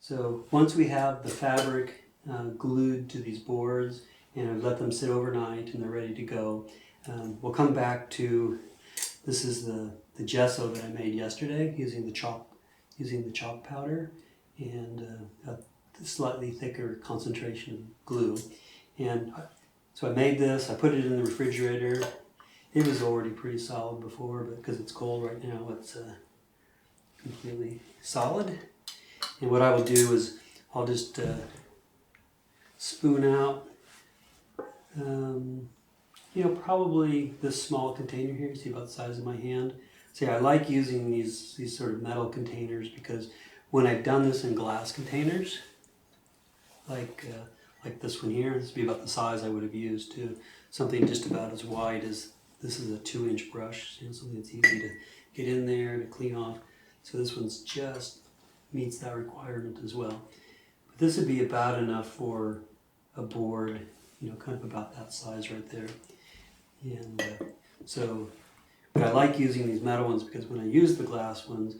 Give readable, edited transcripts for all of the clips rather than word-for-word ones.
So once we have the fabric glued to these boards and I've let them sit overnight and they're ready to go, we'll come back to, this is the gesso that I made yesterday using the chalk powder and a slightly thicker concentration of glue. And so I made this, I put it in the refrigerator. It was already pretty solid before, but because it's cold right now, it's completely solid. And what I will do is I'll just spoon out, probably this small container here. You see about the size of my hand. See, I like using these sort of metal containers because when I've done this in glass containers, like this one here, this would be about the size I would have used too. Something just about as wide as this is a 2-inch brush, something that's easy to get in there to clean off. So this one's just meets that requirement as well. But this would be about enough for a board, kind of about that size right there. And but I like using these metal ones because when I use the glass ones,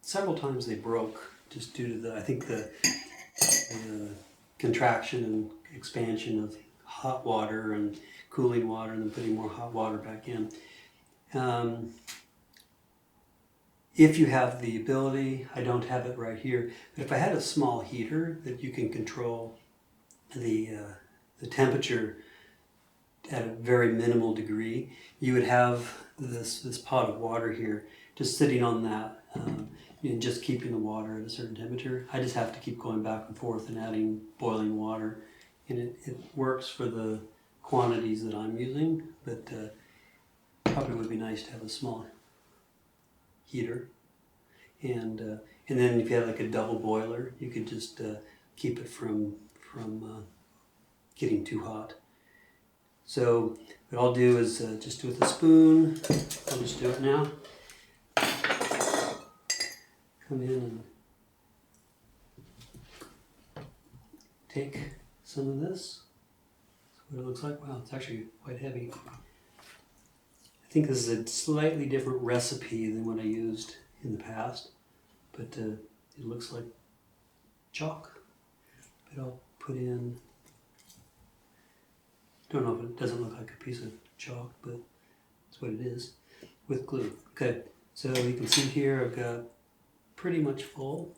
several times they broke just due to the contraction and expansion of hot water and cooling water and then putting more hot water back in. If you have the ability, I don't have it right here, but if I had a small heater that you can control the temperature at a very minimal degree, you would have this pot of water here just sitting on that and just keeping the water at a certain temperature. I just have to keep going back and forth and adding boiling water, and it works for the quantities that I'm using, but probably would be nice to have a small heater. And then if you had like a double boiler, you could just keep it from getting too hot. So what I'll do is just with a spoon, I'll just do it now. Come in and take some of this. That's what it looks like. Wow, it's actually quite heavy. I think this is a slightly different recipe than what I used in the past, but it looks like chalk. But I'll put in, don't know if it doesn't look like a piece of chalk, but that's what it is, with glue. Okay, so you can see here I've got pretty much full,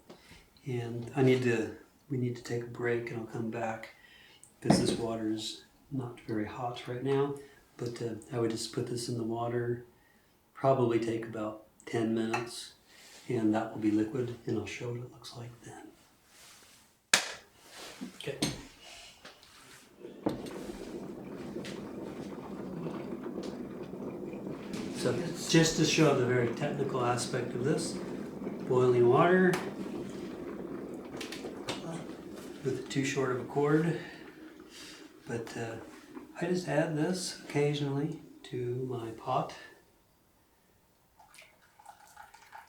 and we need to take a break, and I'll come back because this water is not very hot right now. But I would just put this in the water, probably take about 10 minutes, and that will be liquid, and I'll show what it looks like then. Okay. So just to show the very technical aspect of this, boiling water with too short of a cord, but I just add this occasionally to my pot.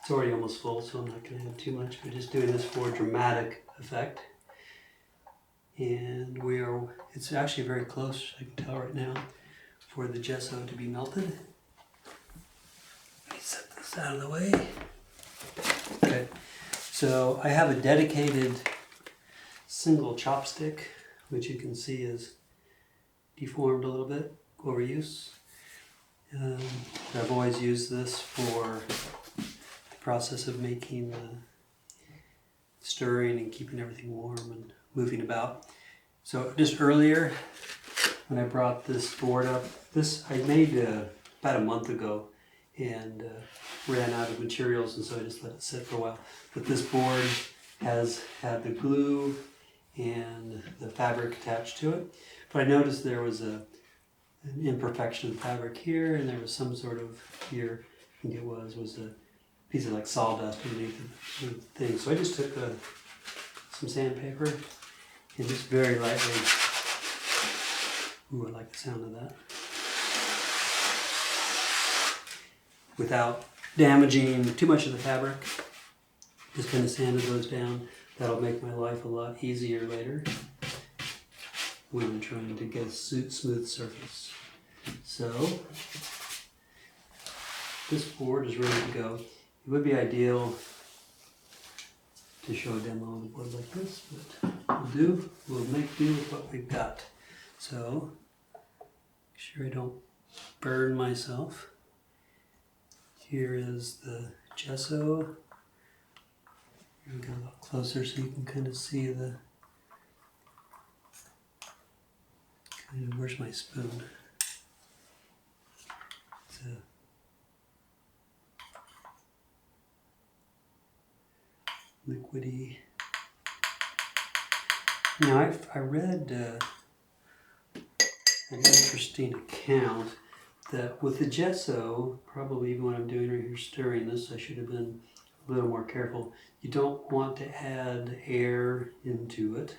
It's already almost full, so I'm not going to add too much, but just doing this for dramatic effect. And it's actually very close, I can tell right now, for the gesso to be melted. Let me set this out of the way. Okay, so I have a dedicated single chopstick, which you can see is deformed a little bit, overuse. I've always used this for the process of making stirring and keeping everything warm and moving about. So just earlier when I brought this board up, this I made about a month ago and ran out of materials, and so I just let it sit for a while. But this board has had the glue and the fabric attached to it. But I noticed there was an imperfection of fabric here, and there was some sort of here, I think it was a piece of like sawdust underneath the thing. So I just took some sandpaper and just very lightly, ooh, I like the sound of that, without damaging too much of the fabric. Just kind of sanded those down. That'll make my life a lot easier later when I'm trying to get a smooth surface. So this board is ready to go. It would be ideal to show a demo on a board like this, but we'll make do with what we've got. So, make sure I don't burn myself. Here is the gesso. Here we go a little closer so you can kind of see the, where's my spoon? It's a liquidy. Now I read an interesting account that with the gesso, probably even when I'm doing right here stirring this, I should have been a little more careful. You don't want to add air into it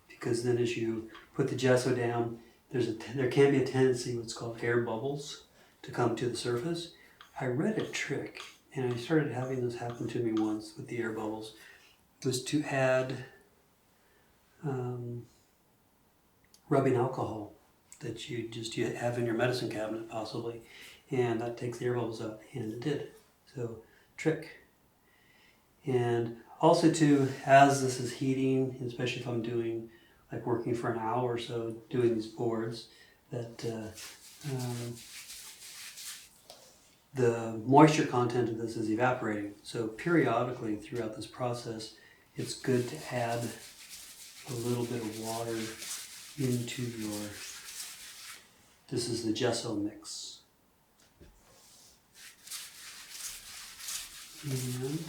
because then as you put the gesso down, there can be a tendency, what's called air bubbles, to come to the surface. I read a trick, and I started having this happen to me once with the air bubbles, was to add rubbing alcohol that you have in your medicine cabinet possibly, and that takes the air bubbles out, and it did. So, trick. And also too, as this is heating, especially if I'm doing, like working for an hour or so, doing these boards, that the moisture content of this is evaporating. So periodically throughout this process, it's good to add a little bit of water into your, this is the gesso mix. And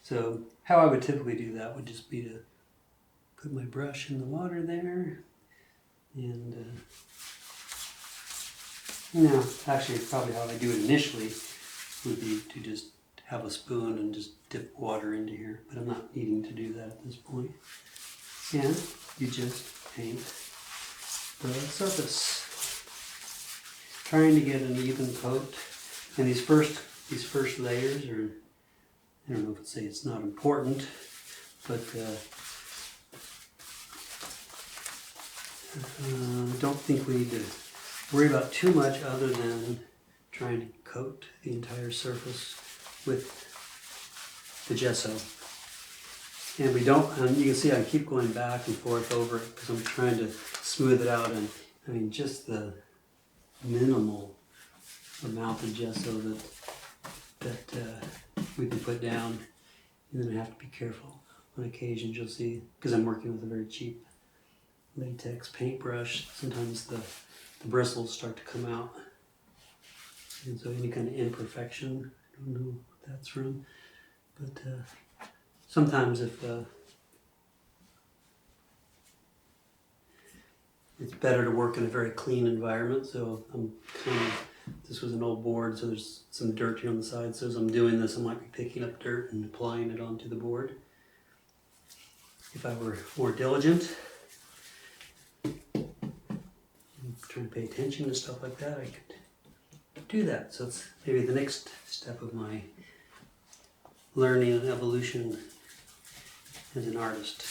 so how I would typically do that would just be to put my brush in the water there, and no, actually probably how I do it initially would be to just have a spoon and just dip water into here, but I'm not needing to do that at this point. And you just paint the surface, trying to get an even coat. And these first layers are, I don't know if I'd say it's not important, but don't think we need to worry about too much other than trying to coat the entire surface with the gesso. And we don't, you can see I keep going back and forth over it because I'm trying to smooth it out, and I mean just the minimal amount of gesso that we can put down, and then I have to be careful. On occasions you'll see, because I'm working with a very cheap latex paintbrush, sometimes the bristles start to come out, and so any kind of imperfection, I don't know what that's from, but sometimes if it's better to work in a very clean environment. So I'm this was an old board, so there's some dirt here on the side, so as I'm doing this I might be picking up dirt and applying it onto the board. If I were more diligent, trying to pay attention to stuff like that, I could do that. So it's maybe the next step of my learning and evolution as an artist.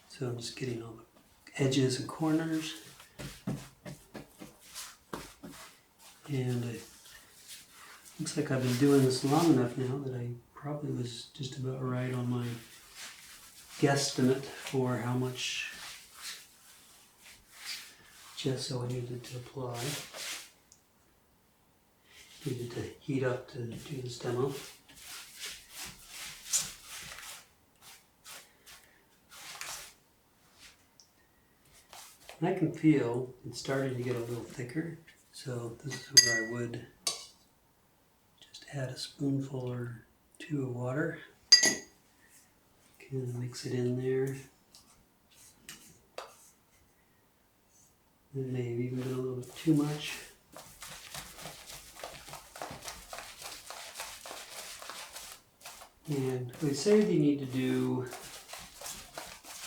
So I'm just getting all the edges and corners, and it looks like I've been doing this long enough now that I probably was just about right on my guesstimate for how much gesso I needed to apply. Needed to heat up to do this demo. And I can feel it's starting to get a little thicker, so this is where I would just add a spoonful or two of water. Kind of mix it in there. And maybe even a little bit too much. And we say you need to do,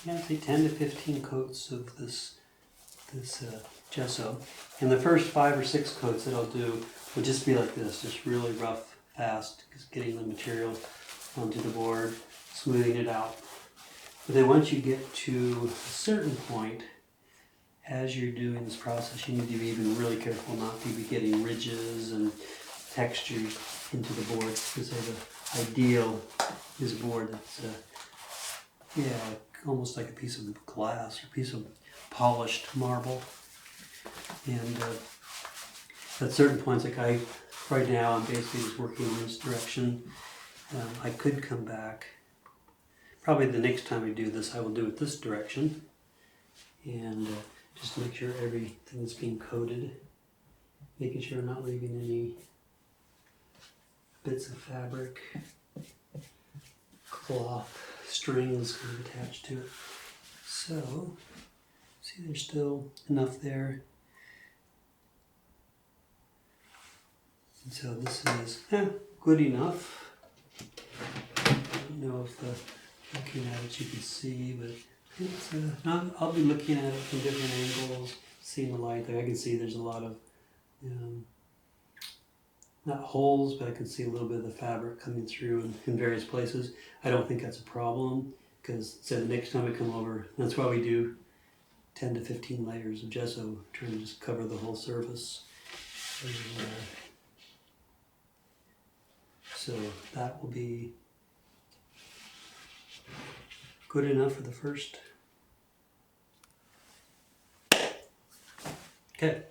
I'd say 10 to 15 coats of this gesso. And the first 5 or 6 coats that I'll do will just be like this, just really rough, fast, just getting the material onto the board, smoothing it out. But then once you get to a certain point, as you're doing this process, you need to be even really careful not to be getting ridges and textures into the board. Because the ideal is a board that's, almost like a piece of glass or a piece of polished marble. And at certain points, right now, I'm basically just working in this direction. I could come back. Probably the next time I do this, I will do it this direction. And just to make sure everything is being coated. Making sure I'm not leaving any bits of fabric, cloth, strings kind of attached to it. So, see there's still enough there. And so this is good enough. I don't know if looking at it you can see, but it's, I'll be looking at it from different angles, seeing the light there. I can see there's a lot of, not holes, but I can see a little bit of the fabric coming through in various places. I don't think that's a problem, because the next time I come over, that's why we do 10 to 15 layers of gesso, trying to just cover the whole surface. And, so that will be good enough for the first. Okay.